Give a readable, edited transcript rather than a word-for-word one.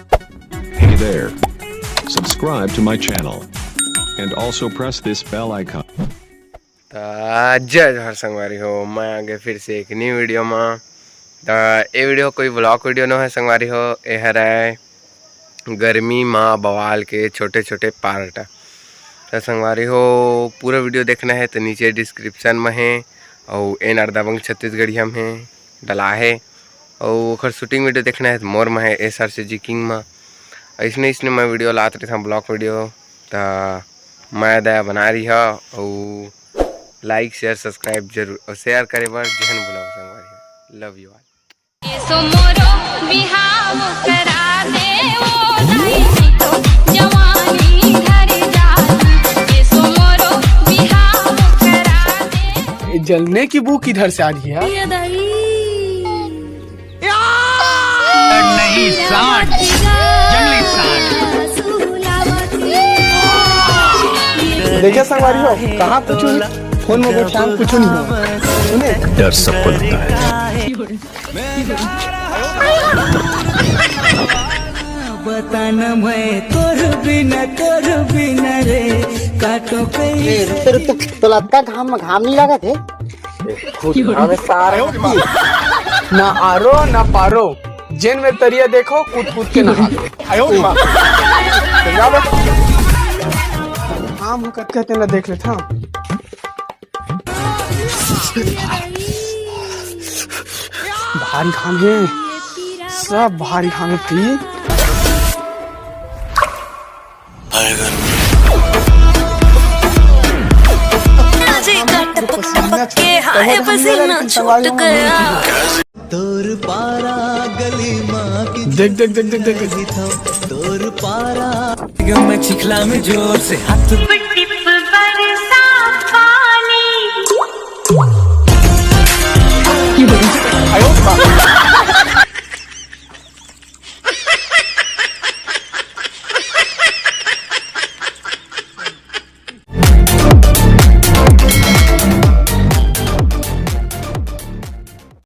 Hey there. Subscribe to my channel. And also press this bell icon. जय जोहार संगवारी हो, मैं आ गए फिर से एक न्यू वीडियो में। तो ये वीडियो कोई ब्लॉग वीडियो न है संगवारी हो, ये है गर्मी में बवाल के छोटे छोटे पार्ट। तो संगवारी हो पूरा वीडियो देखना है तो नीचे डिस्क्रिप्शन में है और एन अर्दाबंग छत्तीसगढ़िया में है डला है। और ओखर शूटिंग वीडियो देखना है तो मोर में है एस आर सी जी किंग में। इसने मैं वीडियो लात रही था ब्लॉग वीडियो, तो मैं दया बना रही है और लाइक शेयर सब्सक्राइब जरूर और शेयर करे बर जहन बुलाओ संगवारी। Love you all. जलने की बू किधर से आ रही है? नहीं सांड, जंगली सांड। देखिए संगवारी हो, कहाँ पूछूं? फोन में बैठा कुछ नहीं हो। सुने डर सबको लगता है। बताना मैं तोर बिना रे काटो कई तो लगता घाम नहीं लगा थे हमें सारे ना आरो ना पारो, जेन में तरिया देखो कूद के नहा लो। हम कहते ना देख लेता। भारी घाम है, सब भारी घाम है। तोर पारा गली माँ की देख तोर पारा मैं चिखला में जोर से हाथ